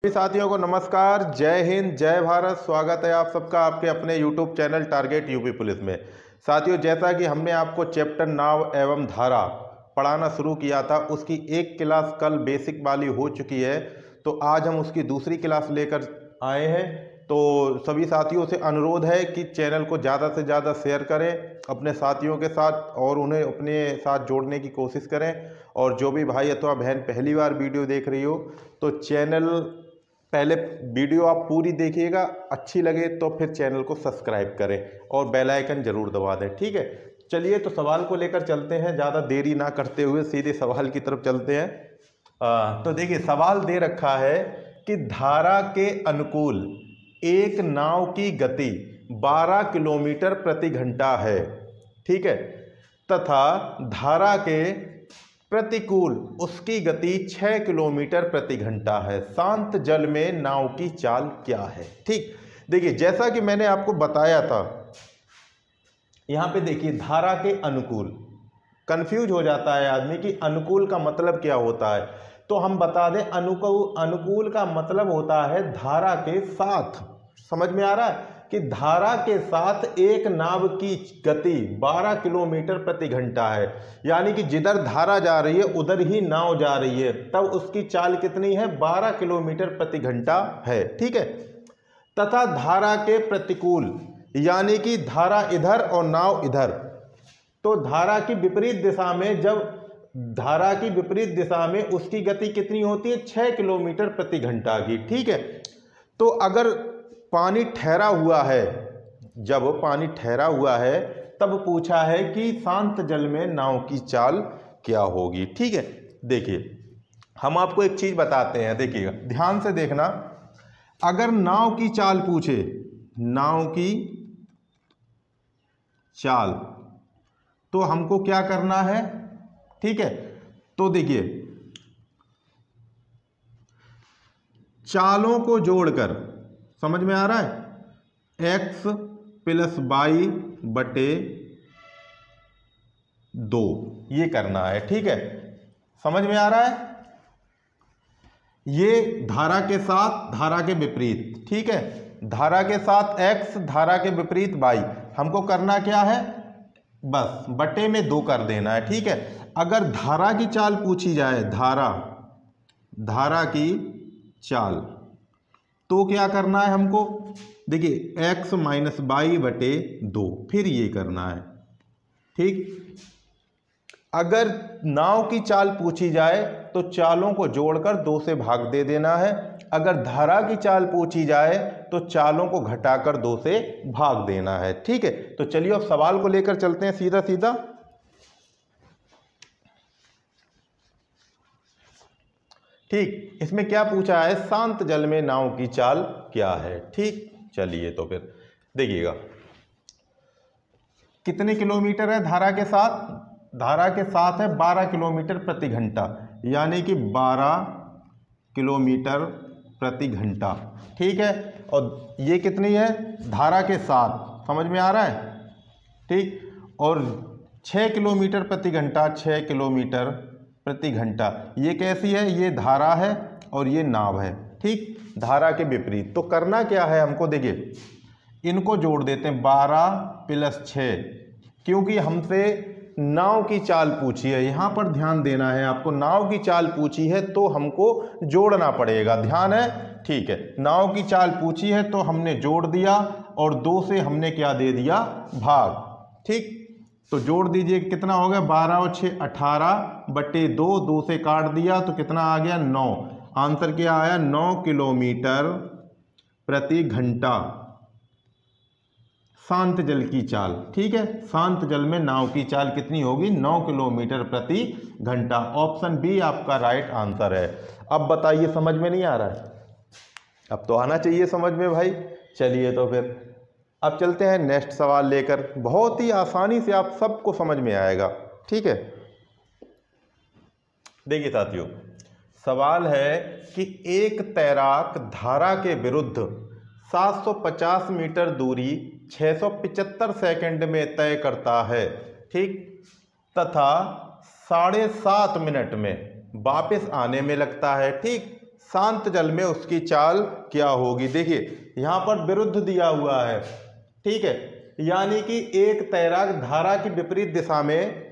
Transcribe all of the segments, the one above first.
सभी साथियों को नमस्कार, जय हिंद, जय भारत। स्वागत है आप सबका आपके अपने YouTube channel target UP police में। साथियों, जैसा कि हमने आपको चैप्टर नाव एवं धारा पढ़ाना शुरू किया था, उसकी एक क्लास कल बेसिक वाली हो चुकी है। तो आज हम उसकी दूसरी क्लास लेकर आए हैं। तो सभी साथियों से अनुरोध है कि चैनल को ज़्यादा से ज़्यादा शेयर करें अपने साथियों के साथ और उन्हें अपने साथ जोड़ने की कोशिश करें। और जो भी भाई अथवा बहन पहली बार वीडियो देख रही हो तो चैनल पहले वीडियो आप पूरी देखिएगा, अच्छी लगे तो फिर चैनल को सब्सक्राइब करें और बेल आइकन जरूर दबा दें। ठीक है, चलिए तो सवाल को लेकर चलते हैं। ज़्यादा देरी ना करते हुए सीधे सवाल की तरफ चलते हैं। तो देखिए, सवाल दे रखा है कि धारा के अनुकूल एक नाव की गति 12 किलोमीटर प्रति घंटा है, ठीक है, तथा धारा के प्रतिकूल उसकी गति 6 किलोमीटर प्रति घंटा है। शांत जल में नाव की चाल क्या है? ठीक, देखिए जैसा कि मैंने आपको बताया था, यहां पे देखिए धारा के अनुकूल, कंफ्यूज हो जाता है आदमी कि अनुकूल का मतलब क्या होता है। तो हम बता दें, अनुकूल का मतलब होता है धारा के साथ। समझ में आ रहा है कि धारा के साथ एक नाव की गति 12 किलोमीटर प्रति घंटा है, यानी कि जिधर धारा जा रही है उधर ही नाव जा रही है, तब उसकी चाल कितनी है? 12 किलोमीटर प्रति घंटा है, ठीक है। तथा धारा के प्रतिकूल, यानी कि धारा इधर और नाव इधर, तो धारा की विपरीत दिशा में, जब धारा की विपरीत दिशा में उसकी गति कितनी होती है? 6 किलोमीटर प्रति घंटा की, ठीक है। तो अगर पानी ठहरा हुआ है, जब पानी ठहरा हुआ है तब पूछा है कि शांत जल में नाव की चाल क्या होगी, ठीक है। देखिए हम आपको एक चीज बताते हैं, देखिएगा ध्यान से देखना। अगर नाव की चाल पूछे, नाव की चाल, तो हमको क्या करना है? ठीक है, तो देखिए चालों को जोड़कर, समझ में आ रहा है, x प्लस वाई बटे 2 ये करना है, ठीक है। समझ में आ रहा है, ये धारा के साथ धारा के विपरीत, ठीक है। धारा के साथ x, धारा के विपरीत y, हमको करना क्या है? बस बटे में 2 कर देना है, ठीक है। अगर धारा की चाल पूछी जाए, धारा की चाल, तो क्या करना है हमको? देखिए x माइनस वाई बटे 2, फिर ये करना है, ठीक। अगर नाव की चाल पूछी जाए तो चालों को जोड़कर 2 से भाग दे देना है। अगर धारा की चाल पूछी जाए तो चालों को घटाकर 2 से भाग देना है, ठीक है। तो चलिए अब सवाल को लेकर चलते हैं सीधा सीधा। ठीक, इसमें क्या पूछा है? शांत जल में नाव की चाल क्या है, ठीक। चलिए तो फिर देखिएगा, कितने किलोमीटर है धारा के साथ? धारा के साथ है 12 किलोमीटर प्रति घंटा, यानी कि 12 किलोमीटर प्रति घंटा, ठीक है। और ये कितनी है? धारा के साथ, समझ में आ रहा है, ठीक। और 6 किलोमीटर प्रति घंटा, 6 किलोमीटर प्रति घंटा, ये कैसी है? ये धारा है और ये नाव है, ठीक, धारा के विपरीत। तो करना क्या है हमको? देखिए इनको जोड़ देते हैं, 12 प्लस 6, क्योंकि हमसे नाव की चाल पूछी है, यहां पर ध्यान देना है आपको। नाव की चाल पूछी है तो हमको जोड़ना पड़ेगा, ध्यान है, ठीक है। नाव की चाल पूछी है तो हमने जोड़ दिया और 2 से हमने क्या दे दिया? भाग, ठीक। तो जोड़ दीजिए, कितना हो गया? 12 और 6 18 बटे 2, 2 से काट दिया तो कितना आ गया? 9। आंसर क्या आया? 9 किलोमीटर प्रति घंटा शांत जल की चाल, ठीक है। शांत जल में नाव की चाल कितनी होगी? 9 किलोमीटर प्रति घंटा। ऑप्शन बी आपका राइट आंसर है। अब बताइए, समझ में नहीं आ रहा है? अब तो आना चाहिए समझ में भाई। चलिए तो फिर अब चलते हैं नेक्स्ट सवाल लेकर। बहुत ही आसानी से आप सबको समझ में आएगा, ठीक है। देखिए साथियों, सवाल है कि एक तैराक धारा के विरुद्ध 750 मीटर दूरी 675 सेकंड में तय करता है, ठीक, तथा 7.5 मिनट में वापस आने में लगता है, ठीक। शांत जल में उसकी चाल क्या होगी। देखिए यहाँ पर विरुद्ध दिया हुआ है, ठीक है, यानी कि एक तैराक धारा की विपरीत दिशा में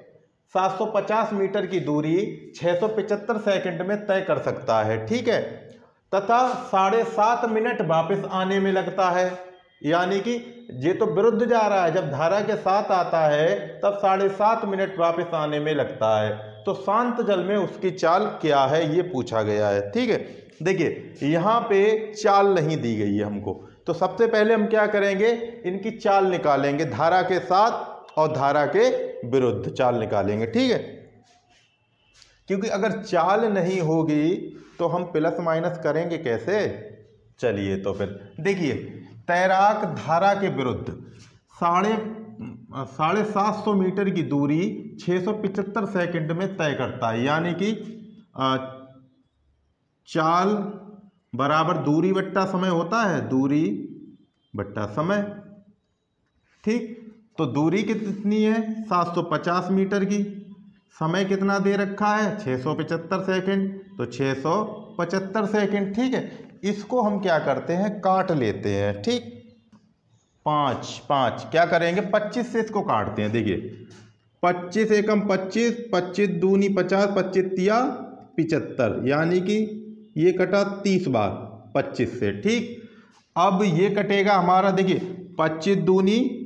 750 मीटर की दूरी 675 सेकंड में तय कर सकता है, ठीक है, तथा 7.5 मिनट वापस आने में लगता है। यानी कि ये तो विरुद्ध जा रहा है, जब धारा के साथ आता है तब 7.5 मिनट वापस आने में लगता है। तो शांत जल में उसकी चाल क्या है ये पूछा गया है, ठीक है। देखिए यहाँ पे चाल नहीं दी गई है हमको, तो सबसे पहले हम क्या करेंगे, इनकी चाल निकालेंगे, धारा के साथ और धारा के विरुद्ध चाल निकालेंगे, ठीक है। क्योंकि अगर चाल नहीं होगी तो हम प्लस माइनस करेंगे कैसे। चलिए तो फिर देखिए, तैराक धारा के विरुद्ध 750 मीटर की दूरी 675 सेकंड में तय करता है, यानी कि चाल बराबर दूरी बट्टा समय होता है, दूरी बट्टा समय, ठीक। तो दूरी कितनी है 750 मीटर की, समय कितना दे रखा है 675 सेकंड, तो 675 सेकंड, ठीक है। इसको हम क्या करते हैं, काट लेते हैं, ठीक। 5 क्या करेंगे, 25 से इसको काटते हैं। देखिए 25 एकम 25, 25 दूनी 50, 25 तिया 75, यानी कि ये कटा 30 बार 25 से, ठीक। अब ये कटेगा हमारा, देखिए 25 दूनी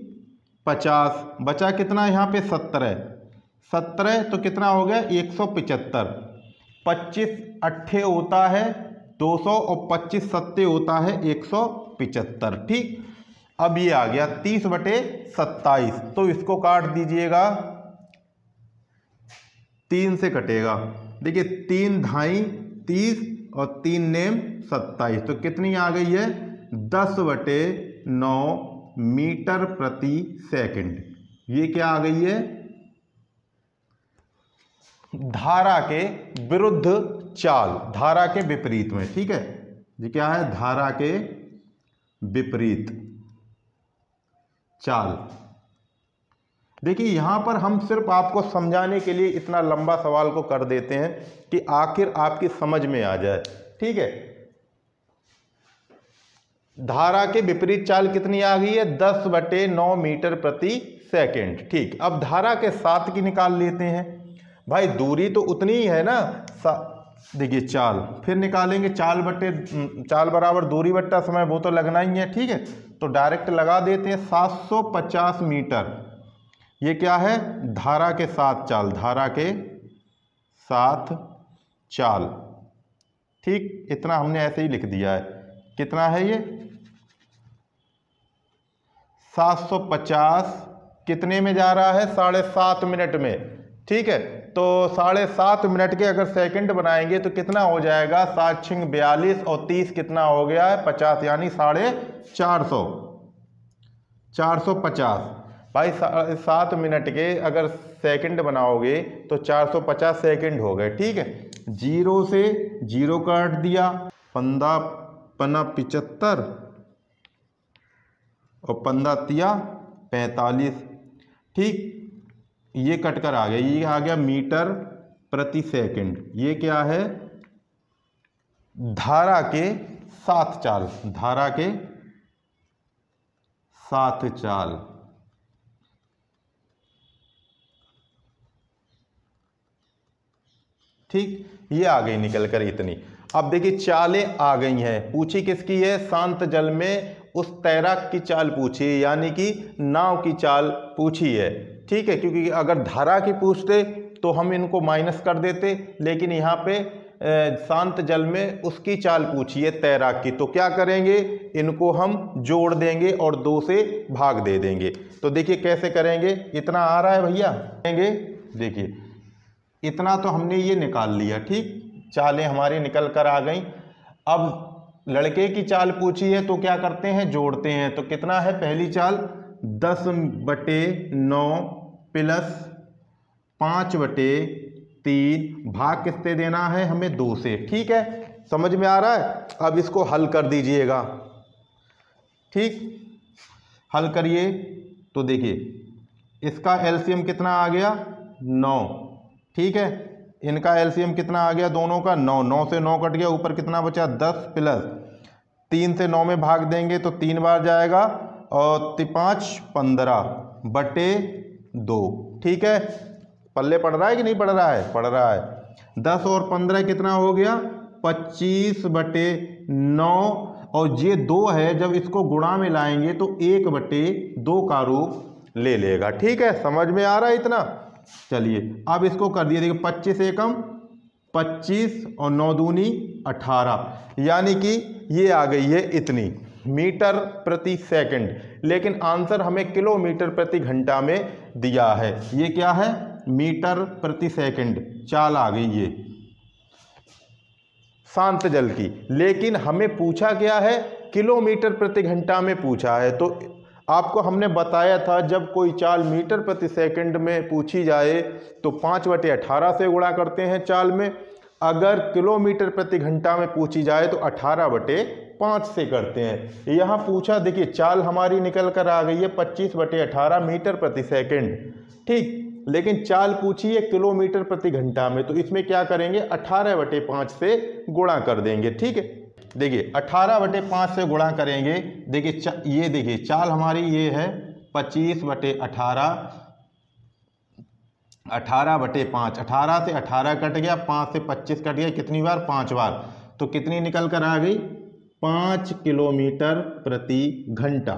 50, बचा कितना यहाँ पे 17 तो कितना हो गया 175, 25 अट्ठे होता है 200 और 25 सत्ते होता है 175, ठीक। अब ये आ गया 30/27, तो इसको काट दीजिएगा, 3 से कटेगा। देखिए 3 धाई 30 और 3 नेम 27, तो कितनी आ गई है 10/9 मीटर प्रति सेकंड। ये क्या आ गई है, धारा के विरुद्ध चाल, धारा के विपरीत में, ठीक है। ये क्या है, धारा के विपरीत चाल। देखिए यहां पर हम सिर्फ आपको समझाने के लिए इतना लंबा सवाल को कर देते हैं कि आखिर आपकी समझ में आ जाए, ठीक है। धारा के विपरीत चाल कितनी आ गई है 10/9 मीटर प्रति सेकंड, ठीक। अब धारा के साथ की निकाल लेते हैं, भाई दूरी तो उतनी ही है ना, देखिए चाल फिर निकालेंगे, चाल बराबर दूरी बट्टा समय, वो तो लगना ही है, ठीक है। तो डायरेक्ट लगा देते हैं 750 मीटर, ये क्या है धारा के साथ चाल, धारा के साथ चाल, ठीक। इतना हमने ऐसे ही लिख दिया है, कितना है ये 750 कितने में जा रहा है 7.5 मिनट में, ठीक है। तो 7.5 मिनट के अगर सेकंड बनाएंगे तो कितना हो जाएगा 7 × 42 और 30 कितना हो गया है 50, यानी 450। भाई 7 मिनट के अगर सेकंड बनाओगे तो 450 सेकंड हो गए, ठीक है। 0 से 0 काट दिया, 15×5 और 15×3 = 45, ठीक। ये कटकर आ गया, ये आ गया मीटर प्रति सेकंड। ये क्या है धारा के साथ चाल, धारा के साथ चाल, ठीक। ये आ गई निकल कर इतनी। अब देखिए चालें आ गई हैं, पूछी किसकी है शांत जल में उस तैराक की चाल पूछी है, यानी कि नाव की चाल पूछी है, ठीक है। क्योंकि अगर धारा की पूछते तो हम इनको माइनस कर देते, लेकिन यहाँ पे शांत जल में उसकी चाल पूछी है तैराक की, तो क्या करेंगे इनको हम जोड़ देंगे और 2 से भाग दे देंगे। तो देखिए कैसे करेंगे, इतना आ रहा है भैया, देखिए इतना तो हमने ये निकाल लिया, ठीक। चालें हमारी निकल कर आ गई। अब लड़के की चाल पूछी है तो क्या करते हैं जोड़ते हैं, तो कितना है पहली चाल 10/9 प्लस 5/3, भाग किससे देना है हमें 2 से, ठीक है। समझ में आ रहा है। अब इसको हल कर दीजिएगा, ठीक। हल करिए तो देखिए इसका एलसीएम कितना आ गया 9, ठीक है। इनका एलसीएम कितना आ गया दोनों का 9, 9 से 9 कट गया, ऊपर कितना बचा 10 प्लस 3 से 9 में भाग देंगे तो 3 बार जाएगा और 5 15/2। ठीक है, पल्ले पड़ रहा है कि नहीं पड़ रहा है? पड़ रहा है। 10 और 15 कितना हो गया 25/9 और ये 2 है, जब इसको गुणा में लाएंगे तो 1/2 का रूप ले लेगा। ठीक है, समझ में आ रहा है इतना? चलिए अब इसको कर दिए, देखिए 25 एकम 25 और 9 दूनी 18, यानी कि ये आ गई है इतनी मीटर प्रति सेकंड, लेकिन आंसर हमें किलोमीटर प्रति घंटा में दिया है। ये क्या है? मीटर प्रति सेकंड चाल आ गई ये शांत जल की, लेकिन हमें पूछा क्या है? किलोमीटर प्रति घंटा में पूछा है। तो आपको हमने बताया था जब कोई चाल मीटर प्रति सेकंड में पूछी जाए तो 5/18 से गुणा करते हैं चाल में, अगर किलोमीटर प्रति घंटा में पूछी जाए तो 18/5 से करते हैं। यहाँ पूछा, देखिए चाल हमारी निकल कर आ गई है 25/18 मीटर प्रति सेकंड, ठीक, लेकिन चाल पूछी है किलोमीटर प्रति घंटा में, तो इसमें क्या करेंगे 18/5 से गुणा कर देंगे। ठीक है, देखिए 18/5 से गुणा करेंगे, देखिए ये देखिए चाल हमारी ये है 25/18, 18/5, 18 से 18 कट गया, 5 से 25 कट गया, कितनी बार? 5 बार, तो कितनी निकल कर आ गई 5 किलोमीटर प्रति घंटा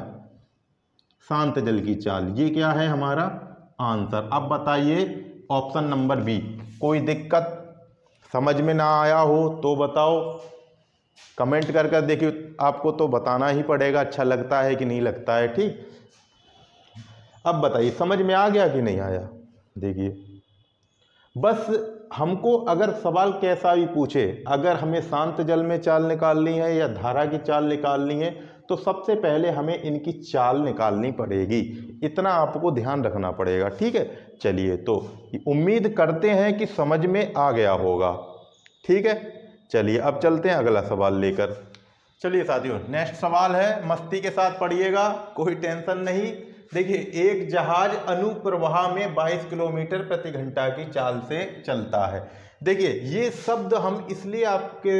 शांत जल की चाल। ये क्या है हमारा आंसर। अब बताइए ऑप्शन नंबर बी, कोई दिक्कत समझ में ना आया हो तो बताओ, कमेंट कर कर देखिए, आपको तो बताना ही पड़ेगा अच्छा लगता है कि नहीं लगता है। ठीक, अब बताइए समझ में आ गया कि नहीं आया? देखिए बस हमको अगर सवाल कैसा भी पूछे, अगर हमें शांत जल में चाल निकालनी है या धारा की चाल निकालनी है तो सबसे पहले हमें इनकी चाल निकालनी पड़ेगी, इतना आपको ध्यान रखना पड़ेगा। ठीक है, चलिए तो उम्मीद करते हैं कि समझ में आ गया होगा। ठीक है, चलिए अब चलते हैं अगला सवाल लेकर। चलिए साथियों, नेक्स्ट सवाल है, मस्ती के साथ पढ़िएगा, कोई टेंशन नहीं। देखिए, एक जहाज अनुप्रवाह में 22 किलोमीटर प्रति घंटा की चाल से चलता है। देखिए ये शब्द हम इसलिए आपके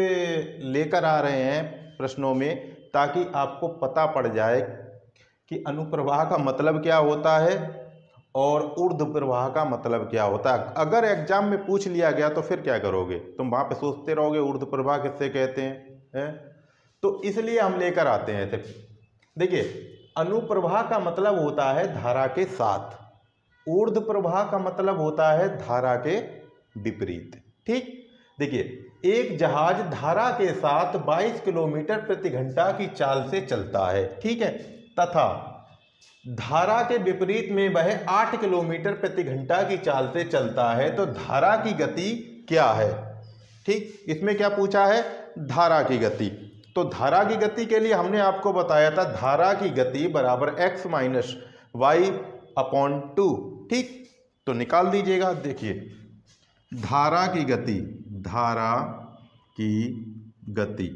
लेकर आ रहे हैं प्रश्नों में ताकि आपको पता पड़ जाए कि अनुप्रवाह का मतलब क्या होता है और ऊर्ध्व प्रवाह का मतलब क्या होता है। अगर एग्जाम में पूछ लिया गया तो फिर क्या करोगे? तुम वहाँ पे सोचते रहोगे ऊर्ध्व प्रवाह किससे कहते हैं? तो इसलिए हम लेकर आते हैं सिर्फ। देखिए, अनुप्रवाह का मतलब होता है धारा के साथ, ऊर्ध्व प्रवाह का मतलब होता है धारा के विपरीत। ठीक, देखिए एक जहाज धारा के साथ 22 किलोमीटर प्रति घंटा की चाल से चलता है, ठीक है, तथा धारा के विपरीत में वह 8 किलोमीटर प्रति घंटा की चाल से चलता है, तो धारा की गति क्या है? ठीक, इसमें क्या पूछा है? धारा की गति। तो धारा की गति के लिए हमने आपको बताया था धारा की गति बराबर x माइनस वाई अपॉन 2। ठीक, तो निकाल दीजिएगा। देखिए धारा की गति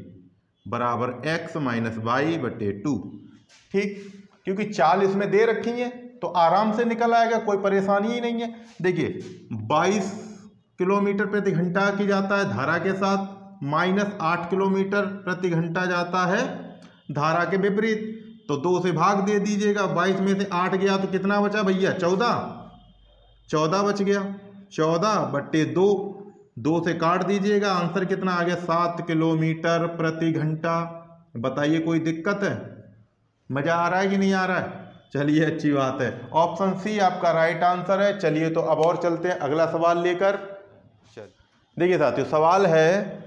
बराबर x माइनस वाई बटे 2। ठीक, क्योंकि चाल इसमें दे रखी है तो आराम से निकल आएगा, कोई परेशानी ही नहीं है। देखिए 22 किलोमीटर प्रति घंटा की जाता है धारा के साथ, माइनस 8 किलोमीटर प्रति घंटा जाता है धारा के विपरीत, तो 2 से भाग दे दीजिएगा। 22 में से 8 गया तो कितना बचा भैया? 14 बच गया। 14 बटे 2, 2 से काट दीजिएगा, आंसर कितना आ गया? 7 किलोमीटर प्रति घंटा। बताइए कोई दिक्कत है? मजा आ रहा है कि नहीं आ रहा है? चलिए अच्छी बात है, ऑप्शन सी आपका राइट आंसर है। चलिए तो अब और चलते हैं अगला सवाल लेकर। देखिए साथियों, सवाल है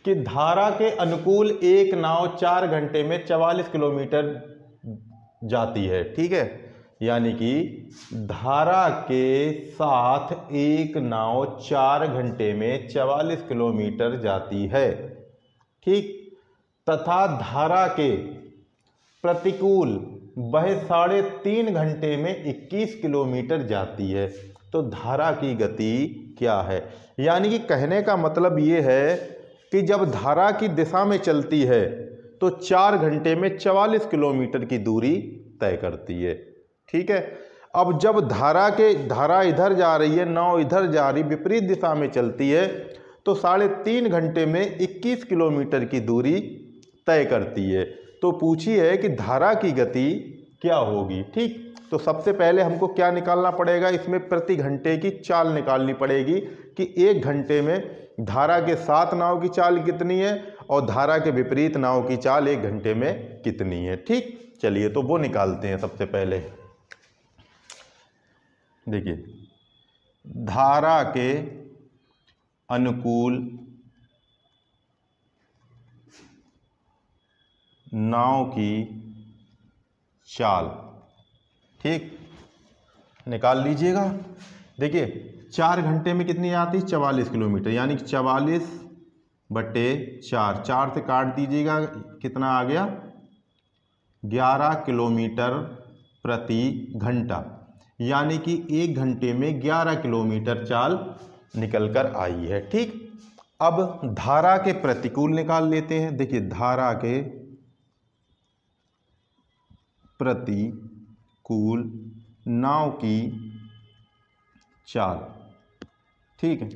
कि धारा के अनुकूल एक नाव 4 घंटे में 44 किलोमीटर जाती है। ठीक है, यानी कि धारा के साथ एक नाव 4 घंटे में 44 किलोमीटर जाती है। ठीक, तथा धारा के प्रतिकूल वह 3.5 घंटे में 21 किलोमीटर जाती है, तो धारा की गति क्या है? यानी कि कहने का मतलब ये है कि जब धारा की दिशा में चलती है तो 4 घंटे में 44 किलोमीटर की दूरी तय करती है। ठीक है, अब जब धारा इधर जा रही है, नाव इधर जा रही, विपरीत दिशा में चलती है, तो 3.5 घंटे में 21 किलोमीटर की दूरी तय करती है। तो पूछी है कि धारा की गति क्या होगी। ठीक, तो सबसे पहले हमको क्या निकालना पड़ेगा, इसमें प्रति घंटे की चाल निकालनी पड़ेगी कि 1 घंटे में धारा के साथ नाव की चाल कितनी है और धारा के विपरीत नाव की चाल 1 घंटे में कितनी है। ठीक, चलिए तो वो निकालते हैं। सबसे पहले देखिए, धारा के अनुकूल नाव की चाल, ठीक, निकाल लीजिएगा। देखिए 4 घंटे में कितनी आती, 44 किलोमीटर, यानी 44/4, 4 से काट दीजिएगा, कितना आ गया, 11 किलोमीटर प्रति घंटा, यानी कि 1 घंटे में 11 किलोमीटर चाल निकल कर आई है। ठीक, अब धारा के प्रतिकूल निकाल लेते हैं। देखिए धारा के प्रतिकूल नाव की चाल, ठीक है।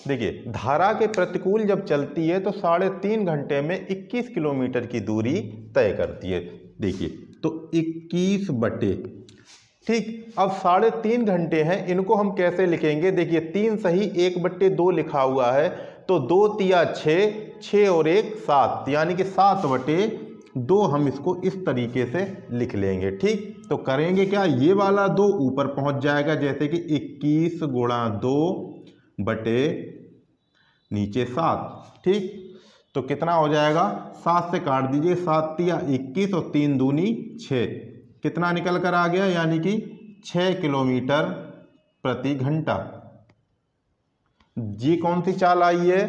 देखिए धारा के प्रतिकूल जब चलती है तो 3.5 घंटे में 21 किलोमीटर की दूरी तय करती है। देखिए तो 21 बटे, ठीक, अब 3.5 घंटे हैं, इनको हम कैसे लिखेंगे। देखिए 3 सही 1/2 लिखा हुआ है, तो 2 तिया 6, 6 और 1 7, यानी कि 7/2 हम इसको इस तरीके से लिख लेंगे। ठीक, तो करेंगे क्या, ये वाला 2 ऊपर पहुंच जाएगा, जैसे कि 21 गुणा 2 बटे नीचे 7। ठीक, तो कितना हो जाएगा, 7 से काट दीजिए, 7 तिया 21 और 3 दूनी 6, कितना निकल कर आ गया, यानी कि 6 किलोमीटर प्रति घंटा। जी कौन सी चाल आई है,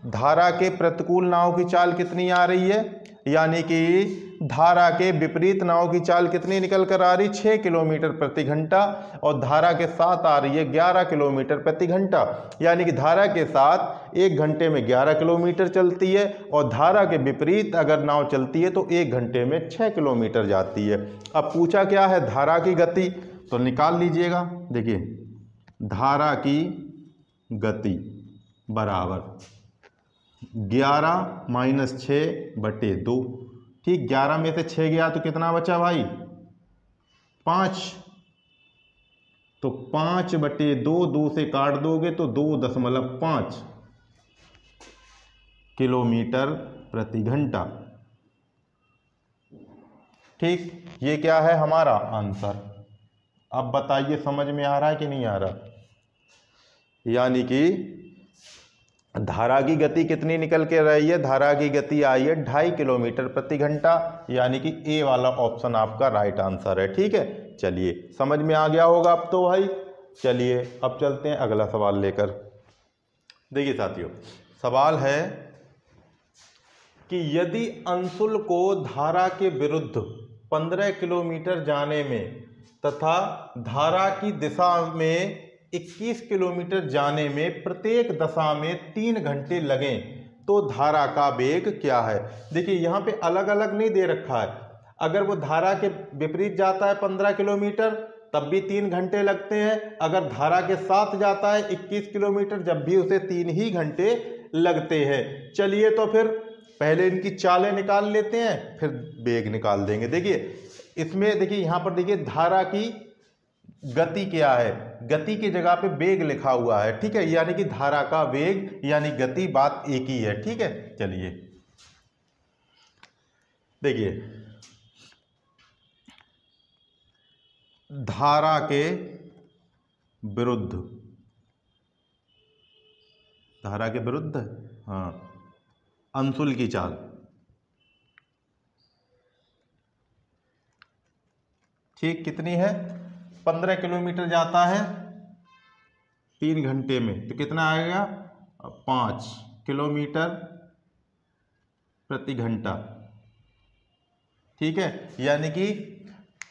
धारा के प्रतिकूल नाव की चाल कितनी आ रही है, यानी कि धारा के विपरीत नाव की चाल कितनी निकल कर आ रही, 6 किलोमीटर प्रति घंटा, और धारा के साथ आ रही है 11 किलोमीटर प्रति घंटा, यानी कि धारा के साथ 1 घंटे में 11 किलोमीटर चलती है, और धारा के विपरीत अगर नाव चलती है तो 1 घंटे में 6 किलोमीटर जाती है। अब पूछा क्या है, धारा की गति, तो निकाल लीजिएगा। देखिए धारा की गति बराबर 11 - 6/2, ठीक, 11 में से 6 गया तो कितना बचा भाई, 5, तो 5/2, 2 से काट दोगे तो 2.5 किलोमीटर प्रति घंटा। ठीक, ये क्या है हमारा आंसर। अब बताइए समझ में आ रहा है कि नहीं आ रहा, यानी कि धारा की गति कितनी निकल के रही है, धारा की गति आई है 2.5 किलोमीटर प्रति घंटा, यानी कि ए वाला ऑप्शन आपका राइट आंसर है। ठीक है, चलिए समझ में आ गया होगा अब तो भाई। चलिए अब चलते हैं अगला सवाल लेकर। देखिए साथियों, सवाल है कि यदि अंशुल को धारा के विरुद्ध 15 किलोमीटर जाने में तथा धारा की दिशा में 21 किलोमीटर जाने में प्रत्येक दशा में 3 घंटे लगें तो धारा का वेग क्या है। देखिए यहाँ पे अलग अलग नहीं दे रखा है, अगर वो धारा के विपरीत जाता है 15 किलोमीटर तब भी 3 घंटे लगते हैं, अगर धारा के साथ जाता है 21 किलोमीटर जब भी उसे 3 ही घंटे लगते हैं। चलिए तो फिर पहले इनकी चालें निकाल लेते हैं, फिर वेग निकाल देंगे। देखिए इसमें देखिए यहाँ पर देखिए धारा की गति क्या है, गति की जगह पे वेग लिखा हुआ है। ठीक है, यानी कि धारा का वेग यानी गति बात एक ही है। ठीक है, चलिए देखिए धारा के विरुद्ध, धारा के विरुद्ध, हाँ, अंशुल की चाल, ठीक, कितनी है, 15 किलोमीटर जाता है 3 घंटे में, तो कितना आएगा 5 किलोमीटर प्रति घंटा। ठीक है, यानी कि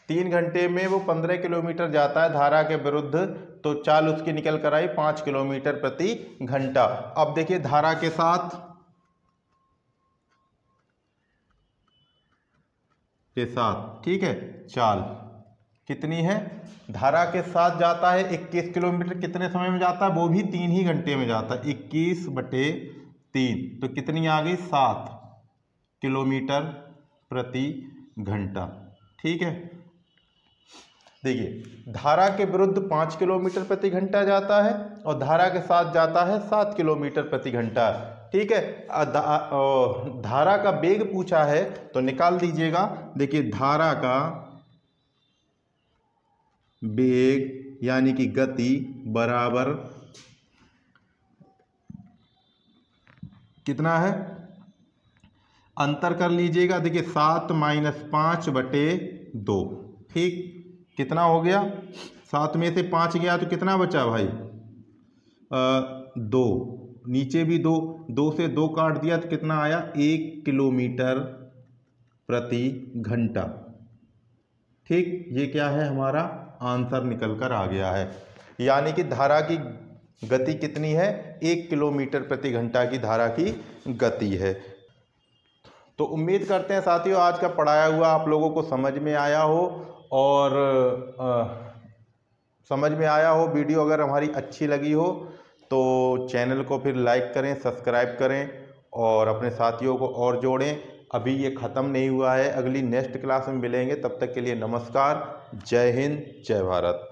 3 घंटे में वो 15 किलोमीटर जाता है धारा के विरुद्ध, तो चाल उसकी निकल कर आई 5 किलोमीटर प्रति घंटा। अब देखिए धारा के साथ ठीक है चाल, कितनी है, धारा के साथ जाता है 21 किलोमीटर, कितने समय में जाता है, वो भी 3 ही घंटे में जाता है, 21/3, तो कितनी आ गई, 7 किलोमीटर प्रति घंटा। ठीक है, देखिए धारा के विरुद्ध 5 किलोमीटर प्रति घंटा जाता है और धारा के साथ जाता है 7 किलोमीटर प्रति घंटा। ठीक है, धारा का वेग पूछा है तो निकाल दीजिएगा। देखिए धारा का वेग यानी कि गति बराबर कितना है, अंतर कर लीजिएगा। देखिए 7 - 5/2, ठीक, कितना हो गया, 7 में से 5 गया तो कितना बचा भाई, 2, नीचे भी 2 से 2 काट दिया तो कितना आया, 1 किलोमीटर प्रति घंटा। ठीक, ये क्या है, हमारा आंसर निकल कर आ गया है। यानी कि धारा की गति कितनी है, 1 किलोमीटर प्रति घंटा की धारा की गति है। तो उम्मीद करते हैं साथियों आज का पढ़ाया हुआ आप लोगों को समझ में आया हो, और समझ में आया हो। वीडियो अगर हमारी अच्छी लगी हो तो चैनल को फिर लाइक करें, सब्सक्राइब करें और अपने साथियों को और जोड़ें। अभी ये ख़त्म नहीं हुआ है, अगली नेक्स्ट क्लास में मिलेंगे, तब तक के लिए नमस्कार, जय हिंद, जय भारत।